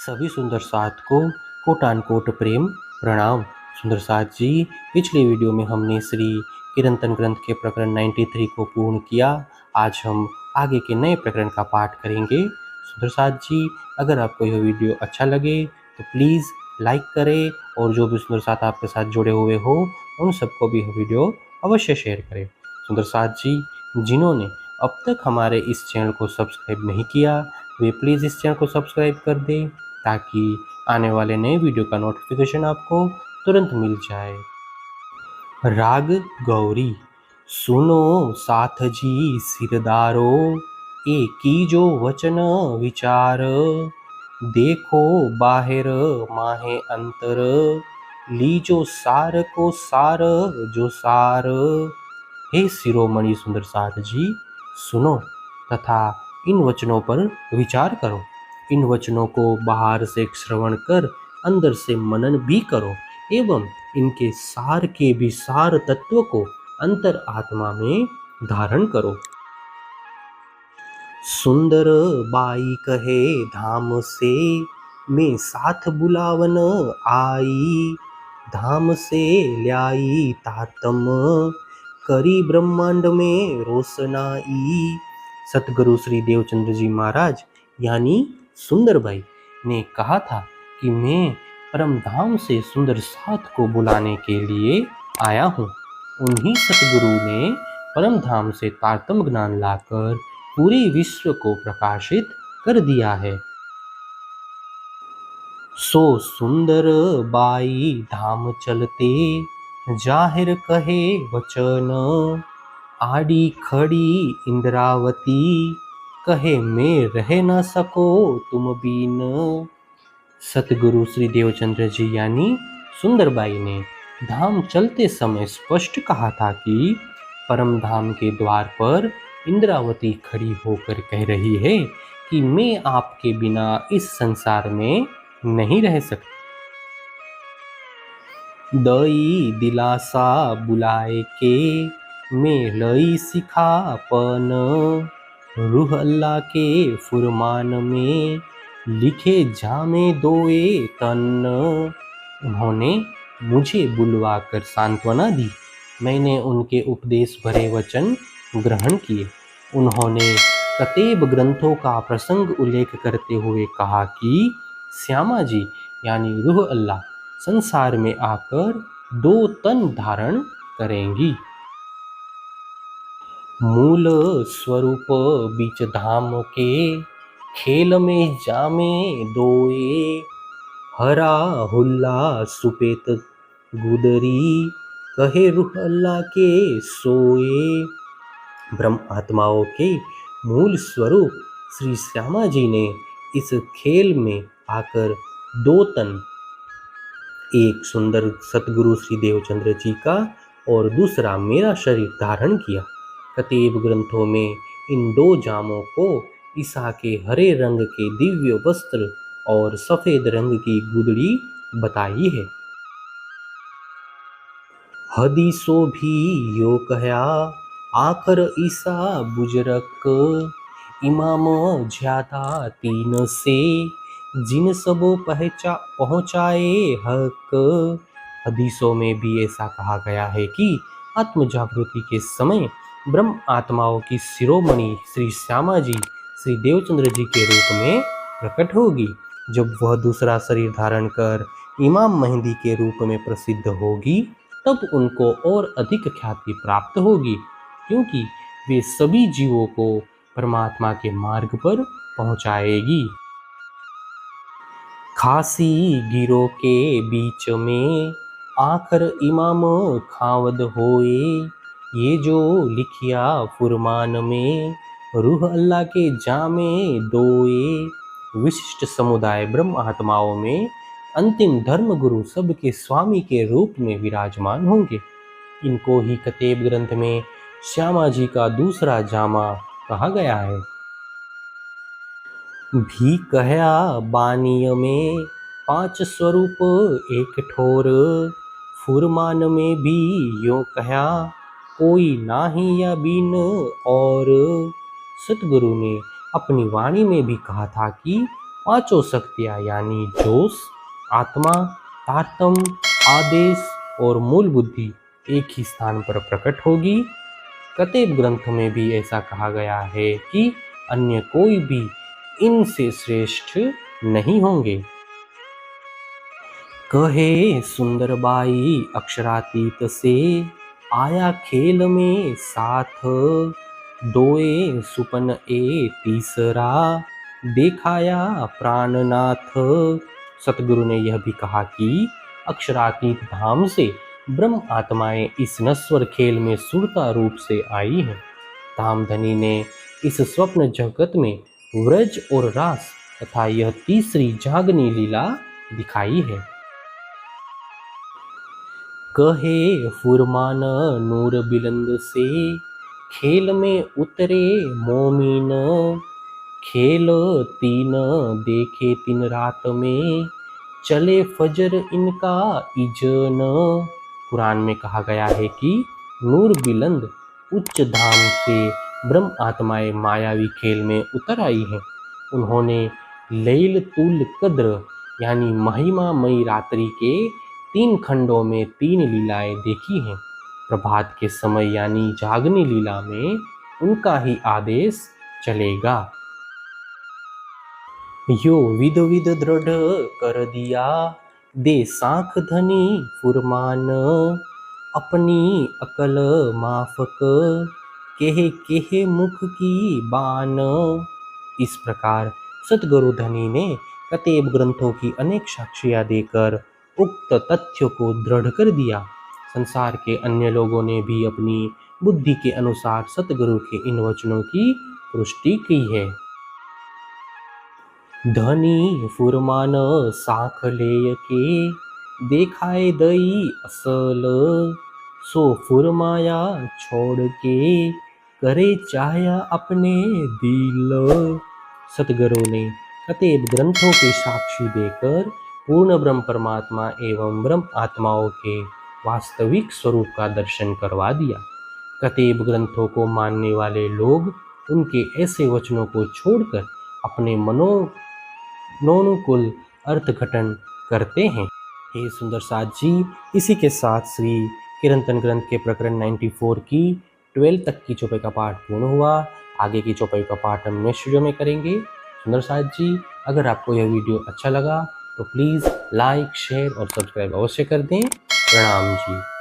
सभी सुंदर साथ को कोटान कोट प्रेम प्रणाम। सुंदर साथ जी, पिछले वीडियो में हमने श्री कीर्तन ग्रंथ के प्रकरण 93 को पूर्ण किया। आज हम आगे के नए प्रकरण का पाठ करेंगे। सुंदर साथ जी, अगर आपको यह वीडियो अच्छा लगे तो प्लीज़ लाइक करें और जो भी सुंदर साथ आपके साथ जुड़े हुए हो उन सबको भी यह वीडियो अवश्य शेयर करें। सुंदर साथ जी, जिन्होंने अब तक हमारे इस चैनल को सब्सक्राइब नहीं किया वे प्लीज़ इस चैनल को सब्सक्राइब कर दें ताकि आने वाले नए वीडियो का नोटिफिकेशन आपको तुरंत मिल जाए। राग गौरी। सुनो साथ जी सिरदारो, एकी जो वचन विचार। देखो बाहिर माहे अंतर, लीजो सार को सार जो सार। हे शिरोमणि सुंदर साथ जी, सुनो तथा इन वचनों पर विचार करो। इन वचनों को बाहर से श्रवण कर अंदर से मनन भी करो एवं इनके सार के भी सार तत्व को अंतर आत्मा में धारण करो। सुंदर बाई कहे धाम से, मैं साथ बुलावन आई। धाम से ल्याई तातम, करी ब्रह्मांड में रोशनाई। सतगुरु श्री देवचंद्र जी महाराज यानी सुंदरबाई ने कहा था कि मैं परम धाम से सुंदर साथ को बुलाने के लिए आया हूँ। उन्हीं सतगुरु ने परम धाम से तारतम ज्ञान लाकर पूरे विश्व को प्रकाशित कर दिया है। सो सुंदर बाई धाम चलते, जाहिर कहे वचन। आड़ी खड़ी इंद्रावती, कहे मैं रह न सको तुम बीन। सतगुरु श्री देवचंद्र जी यानी सुंदरबाई ने धाम चलते समय स्पष्ट कहा था कि परम धाम के द्वार पर इंद्रावती खड़ी होकर कह रही है कि मैं आपके बिना इस संसार में नहीं रह सकती। दई दिलासा बुलाए के, मैं लई सिखापन। रूह अल्लाह के फुरमान में, लिखे जामे दोए तन। उन्होंने मुझे बुलवा कर सांत्वना दी। मैंने उनके उपदेश भरे वचन ग्रहण किए। उन्होंने कतेब ग्रंथों का प्रसंग उल्लेख करते हुए कहा कि श्यामा जी यानी रूह अल्लाह संसार में आकर 2 तन धारण करेंगी। मूल स्वरूप बीच धाम के, खेल में जामे दोए। हरा हुल्ला सुपेत गुदरी, कहे रूह अल्लाह के सोए। ब्रह्म आत्माओं के मूल स्वरूप श्री श्यामा जी ने इस खेल में आकर 2 तन, एक सुंदर सतगुरु श्री देवचंद्र जी का और दूसरा मेरा शरीर धारण किया। कतेब ग्रंथों में इन 2 जामों को ईसा के हरे रंग के दिव्य वस्त्र और सफेद रंग की गुदड़ी बताई है। हदीसो भी यो कहया, आखर ईसा बुजरक। इमाम ज्यादा 3 से, जिन सबो पहुँचाए हक। हदीसों में भी ऐसा कहा गया है कि आत्म जागृति के समय ब्रह्म आत्माओं की शिरोमणि श्री श्यामा जी श्री देवचंद्र जी के रूप में प्रकट होगी। जब वह दूसरा शरीर धारण कर इमाम मेहंदी के रूप में प्रसिद्ध होगी तब उनको और अधिक ख्याति प्राप्त होगी, क्योंकि वे सभी जीवों को परमात्मा के मार्ग पर पहुंचाएगी। खासी गिरों के बीच में, आखर इमाम खावद होए। ये जो लिखिया फुरमान में, रूह अल्लाह के जामे दोए। विशिष्ट समुदाय ब्रह्म आत्माओं में अंतिम धर्म गुरु सबके स्वामी के रूप में विराजमान होंगे। इनको ही कतेब ग्रंथ में श्यामा जी का दूसरा जामा कहा गया है। भी कहया बानीय में, 5 स्वरूप एक ठोर। फुरमान में भी यो कहया, कोई नाही या बिन और। सतगुरु ने अपनी वाणी में भी कहा था कि पांचों शक्तियाँ यानी जोश, आत्मा, तारतम, आदेश और मूल बुद्धि एक ही स्थान पर प्रकट होगी। कतेब ग्रंथ में भी ऐसा कहा गया है कि अन्य कोई भी इनसे श्रेष्ठ नहीं होंगे। कहे सुंदरबाई अक्षरातीत से, आया खेल में साथ, दोए सुपन ए तीसरा, दिखाया प्राणनाथ। सतगुरु ने यह भी कहा कि अक्षरातीत धाम से ब्रह्म आत्माएं इस नश्वर खेल में सुरता रूप से आई हैं। धामधनी ने इस स्वप्न जगत में व्रज और रास तथा यह तीसरी जागनी लीला दिखाई है। कहे फुरमान नूर बिलंद से, खेल में उतरे मोमीन, खेल तीन देखे तीन रात में, चले फजर इनका इजन। कुरान में कहा गया है कि नूर बिलंद उच्च धाम से ब्रह्म आत्माएं मायावी खेल में उतर आई हैं। उन्होंने लैलतुल कद्र यानी महिमामयी रात्रि के 3 खंडों में 3 लीलाएं देखी हैं। प्रभात के समय यानी जागनी लीला में उनका ही आदेश चलेगा। यो विद विद दृढ़ कर दिया, दे साख धनी फुरमान, अपनी अकल माफक, केहे मुख की बान। इस प्रकार सतगुरु धनी ने कतेब ग्रंथों की अनेक साक्ष्यां देकर उक्त तथ्य को दृढ़ कर दिया। संसार के अन्य लोगों ने भी अपनी बुद्धि के अनुसार सतगुरु के इन वचनों की पुष्टि की है। धनी फुरमान साख लेय के, देखाए दई असल, सो फुरमाया छोड़ के, करे चाहया अपने दिल। सतगुरु ने कतेब ग्रंथों के साक्षी देकर पूर्ण ब्रह्म परमात्मा एवं ब्रह्म आत्माओं के वास्तविक स्वरूप का दर्शन करवा दिया। कतेब ग्रंथों को मानने वाले लोग उनके ऐसे वचनों को छोड़कर अपने मनोनुकूल अर्थघटन करते हैं। हे सुंदर साथ जी, इसी के साथ श्री किरंतन ग्रंथ के प्रकरण 94 की 12 तक की चौपाई का पाठ पूर्ण हुआ। आगे की चौपाई का पाठ हम नेक्स्ट वीडियो में करेंगे। सुंदर साथ जी, अगर आपको यह वीडियो अच्छा लगा तो प्लीज़ लाइक, शेयर और सब्सक्राइब अवश्य कर दें। प्रणाम जी।